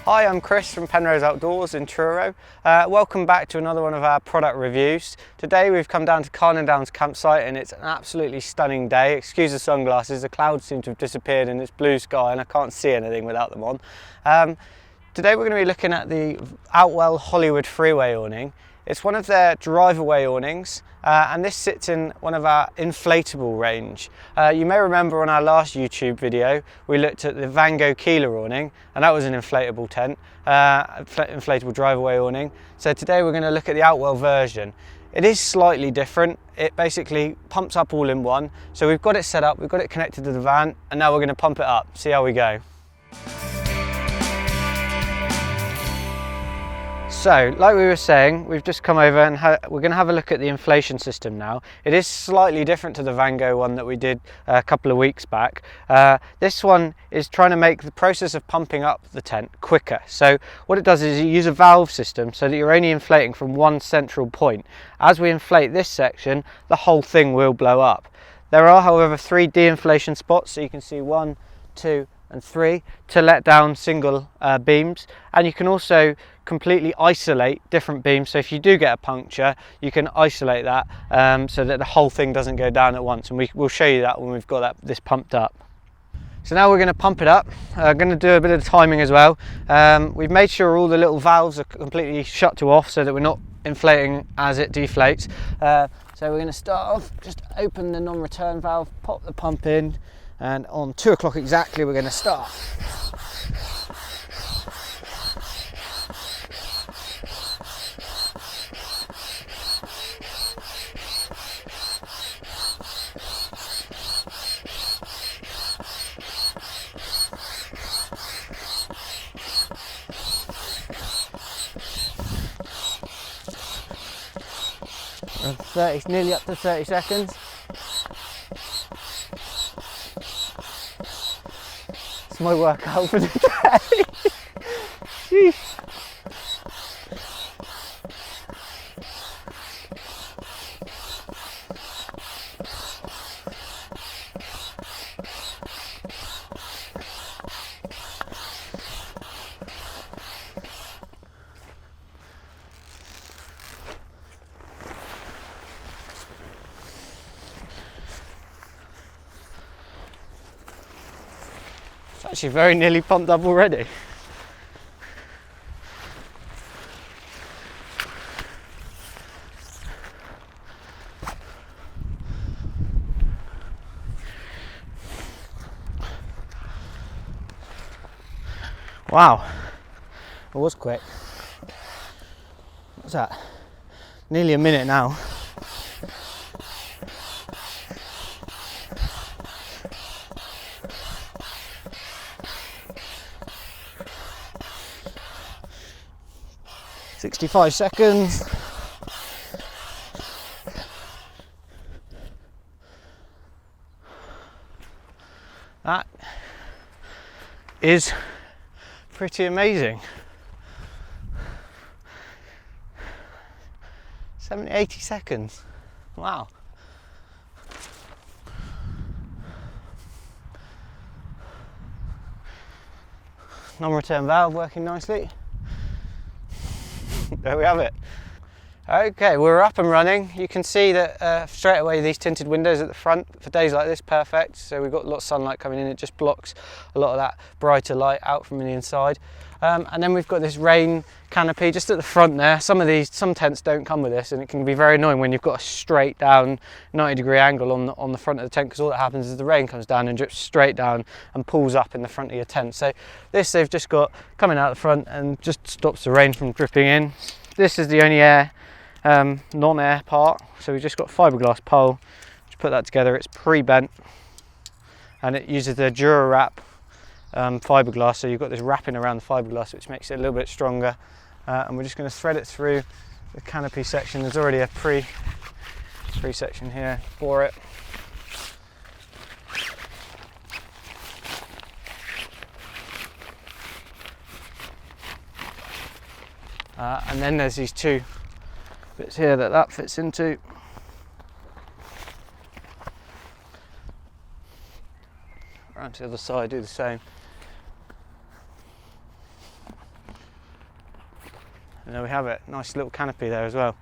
Hi, I'm Chris from Penrose Outdoors in Truro. Welcome back to another one of our product reviews. Today we've come down to Carnan Downs campsite and it's an absolutely stunning day. Excuse the sunglasses, the clouds seem to have disappeared and it's blue sky and I can't see anything without them on. Today we're going to be looking at the Outwell Hollywood Freeway awning. It's one of their drive-away awnings and this sits in one of our inflatable range. You may remember on our last YouTube video we looked at the Van Gogh Keeler awning and that was an inflatable tent, inflatable drive-away awning. So today we're going to look at the Outwell version. It is slightly different. It basically pumps up all in one. So we've got it set up, we've got it connected to the van and now we're going to pump it up, see how we go. So, like we were saying, we've just come over and we're going to have a look at the inflation system now. It is slightly different to the Van Gogh one that we did a couple of weeks back. This one is trying to make the process of pumping up the tent quicker. So what it does is you use a valve system so that you're only inflating from one central point. As we inflate this section, the whole thing will blow up. There are, however, 3 de-inflation spots, so you can see 1, 2 and 3 to let down single beams, and you can also completely isolate different beams, so if you do get a puncture you can isolate that so that the whole thing doesn't go down at once, and we'll show you that when we've got this pumped up. So now we're going to pump it up. I'm going to do a bit of timing as well. We've made sure all the little valves are completely shut to off so that we're not inflating as it deflates. So we're going to start off, just open the non-return valve, pop the pump in, and on 2 o'clock exactly we're going to start. It's nearly up to 30 seconds. It's my workout for the day. Jeez. Actually very nearly pumped up already. Wow, it was quick. What's that? Nearly a minute now. "65 seconds. That is pretty amazing. 80 seconds. Wow. Non-return valve working nicely. There we have it. Okay, we're up and running. You can see that straight away these tinted windows at the front, for days like this, perfect. So we've got lots of sunlight coming in, it just blocks a lot of that brighter light out from the inside. And then we've got this rain canopy just at the front there. Some tents don't come with this and it can be very annoying when you've got a straight down 90-degree angle on the front of the tent, because all that happens is the rain comes down and drips straight down and pulls up in the front of your tent. So this they've just got coming out the front and just stops the rain from dripping in. This is the only non-air part, so we've just got fiberglass pole. Just put that together. It's pre-bent and it uses the Durowrap fiberglass, so you've got this wrapping around the fiberglass which makes it a little bit stronger, and we're just going to thread it through the canopy section. There's already a pre-section here for it. And then there's these 2 bits here that fits into. Around to the other side, do the same. And there we have it, nice little canopy there as well.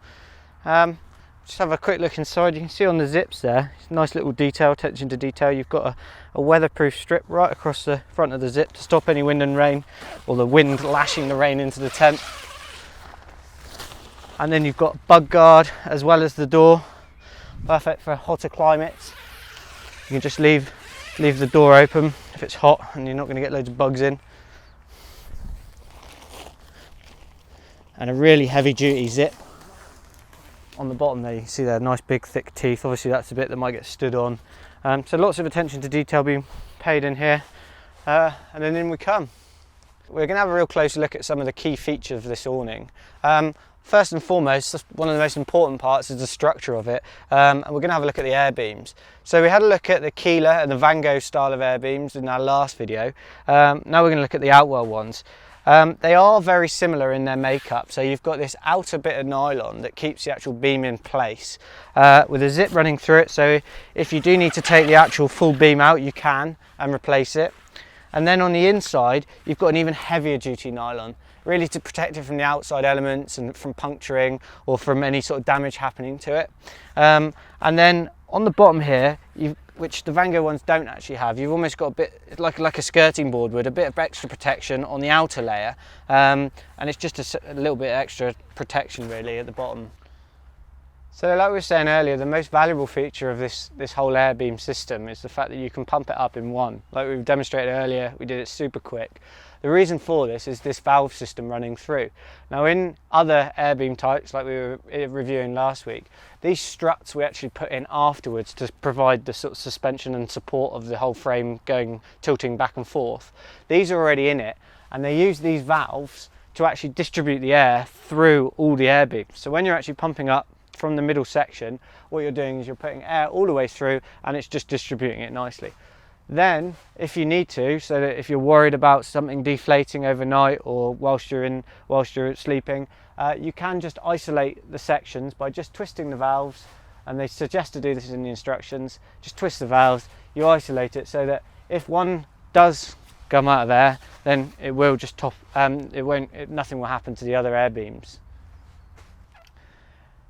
Just have a quick look inside. You can see on the zips there, nice little detail, attention to detail. You've got a weatherproof strip right across the front of the zip to stop any wind and rain, or the wind lashing the rain into the tent. And then you've got bug guard as well as the door, perfect for hotter climates. You can just leave the door open if it's hot and you're not going to get loads of bugs in. And a really heavy duty zip on the bottom there. You can see there, nice big thick teeth. Obviously that's the bit that might get stood on. So lots of attention to detail being paid in here. And then in we come. We're going to have a real close look at some of the key features of this awning. First and foremost, one of the most important parts is the structure of it, and we're going to have a look at the air beams. So we had a look at the Keeler and the Van Gogh style of air beams in our last video. Now we're going to look at the Outwell ones. They are very similar in their makeup. So you've got this outer bit of nylon that keeps the actual beam in place with a zip running through it. So if you do need to take the actual full beam out, you can and replace it. And then on the inside, you've got an even heavier duty nylon, really to protect it from the outside elements and from puncturing or from any sort of damage happening to it. And then on the bottom here, which the Van Gogh ones don't actually have, you've almost got a bit like a skirting board would, a bit of extra protection on the outer layer, and it's just a little bit extra protection really at the bottom. So like we were saying earlier, the most valuable feature of this whole air beam system is the fact that you can pump it up in one. Like we've demonstrated earlier, we did it super quick. The reason for this is this valve system running through. Now in other air beam types, like we were reviewing last week, these struts we actually put in afterwards to provide the sort of suspension and support of the whole frame tilting back and forth. These are already in it, and they use these valves to actually distribute the air through all the air beams. So when you're actually pumping up from the middle section, what you're doing is you're putting air all the way through and it's just distributing it nicely. Then if you need to, so that if you're worried about something deflating overnight or whilst you're sleeping, you can just isolate the sections by just twisting the valves, and they suggest to do this in the instructions. Just twist the valves, you isolate it so that if one does come out of there, then it will just nothing will happen to the other air beams.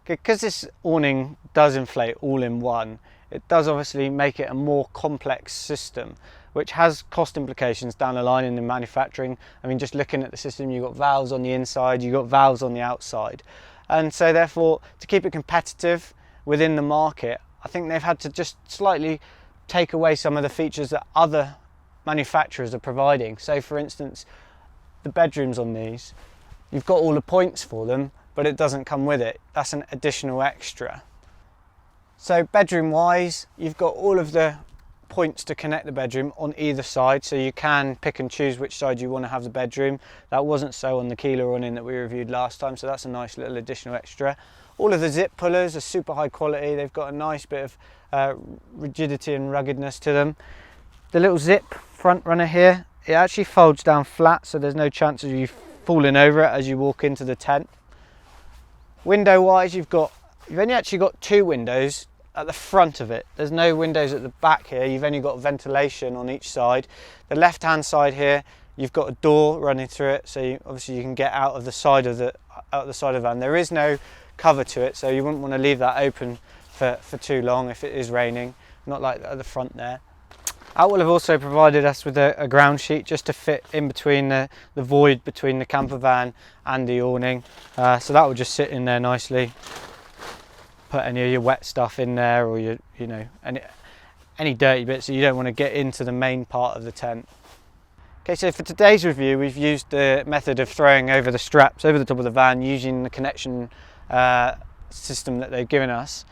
Because this awning does inflate all in one, it does obviously make it a more complex system, which has cost implications down the line in the manufacturing. I mean, just looking at the system, you've got valves on the inside, you've got valves on the outside. And so therefore, to keep it competitive within the market, I think they've had to just slightly take away some of the features that other manufacturers are providing. So for instance, the bedrooms on these, you've got all the points for them, but it doesn't come with it. That's an additional extra. So bedroom wise, you've got all of the points to connect the bedroom on either side, so you can pick and choose which side you want to have the bedroom. That wasn't so on the Keeler awning that we reviewed last time, so that's a nice little additional extra. All of the zip pullers are super high quality. They've got a nice bit of rigidity and ruggedness to them. The little zip front runner here, it actually folds down flat, so there's no chance of you falling over it as you walk into the tent. Window wise, you've only actually got two windows at the front of it. There's no windows at the back here. You've only got ventilation on each side. The left hand side here, you've got a door running through it, so obviously you can get out of the side of the van. There is no cover to it, so you wouldn't want to leave that open for too long if it is raining, not like at the front there. Outwell have also provided us with a ground sheet just to fit in between the void between the camper van and the awning, so that will just sit in there nicely. Put any of your wet stuff in there, or any dirty bits that you don't want to get into the main part of the tent. Okay, so for today's review, we've used the method of throwing over the straps over the top of the van using the connection system that they've given us.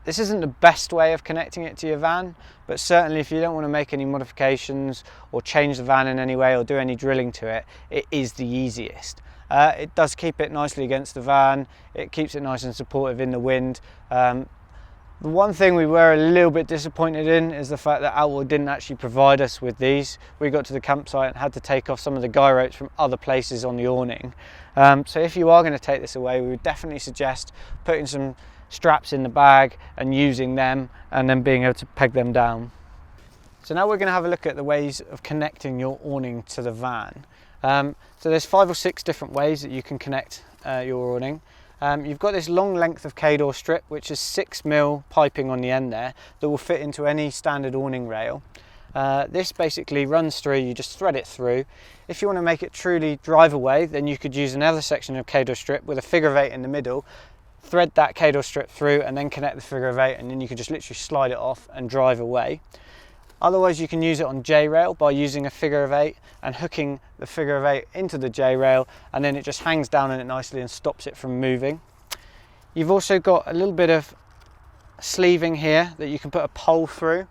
This isn't the best way of connecting it to your van, but certainly if you don't want to make any modifications or change the van in any way or do any drilling to it, it is the easiest. It does keep it nicely against the van, it keeps it nice and supportive in the wind. The one thing we were a little bit disappointed in is the fact that Outwell didn't actually provide us with these. We got to the campsite and had to take off some of the guy ropes from other places on the awning. So if you are going to take this away, we would definitely suggest putting some straps in the bag and using them, and then being able to peg them down. So now we're going to have a look at the ways of connecting your awning to the van. So there's 5 or 6 different ways that you can connect your awning. You've got this long length of K-door strip, which is 6mm piping on the end there that will fit into any standard awning rail. This basically runs through, you just thread it through. If you want to make it truly drive away, then you could use another section of K-door strip with a figure of 8 in the middle, thread that K-door strip through and then connect the figure of 8, and then you can just literally slide it off and drive away. Otherwise you can use it on J-rail by using a figure of 8 and hooking the figure of 8 into the J-rail, and then it just hangs down on it nicely and stops it from moving. You've also got a little bit of sleeving here that you can put a pole through,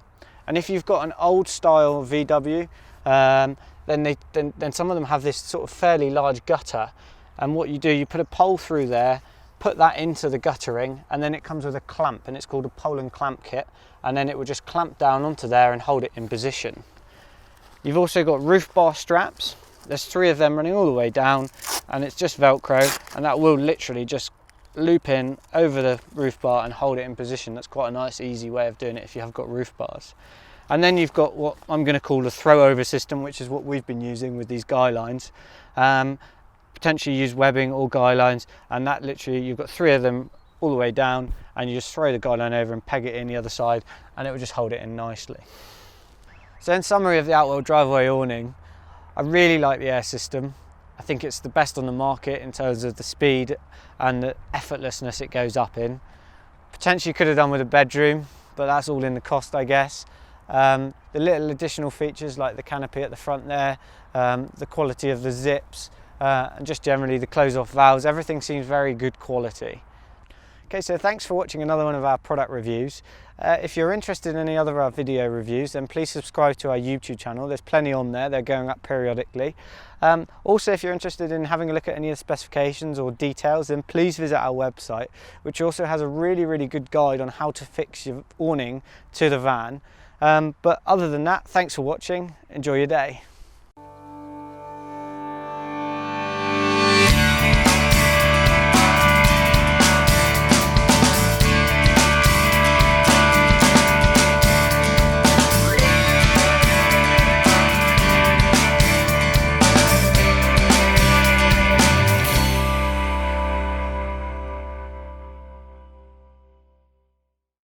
and if you've got an old style VW, then some of them have this sort of fairly large gutter, and what you do, you put a pole through there, put that into the guttering, and then it comes with a clamp, and it's called a pole and clamp kit, and then it will just clamp down onto there and hold it in position. You've also got roof bar straps. There's 3 of them running all the way down, and it's just Velcro, and that will literally just loop in over the roof bar and hold it in position. That's quite a nice easy way of doing it if you have got roof bars. And then you've got what I'm going to call the throw over system, which is what we've been using with these guy lines. Potentially use webbing or guy lines, and that literally, you've got 3 of them all the way down, and you just throw the guy line over and peg it in the other side, and it will just hold it in nicely. So in summary of the Outwell driveway awning, I really like the air system. I think it's the best on the market in terms of the speed and the effortlessness it goes up in. Potentially could have done with a bedroom, but that's all in the cost, I guess. The little additional features like the canopy at the front there, the quality of the zips, and just generally the close-off valves, everything seems very good quality. Okay, so thanks for watching another one of our product reviews. If you're interested in any other of our video reviews, then please subscribe to our YouTube channel. There's plenty on there, they're going up periodically. Also, if you're interested in having a look at any of the specifications or details, then please visit our website, which also has a really good guide on how to fix your awning to the van. But other than that, thanks for watching, enjoy your day.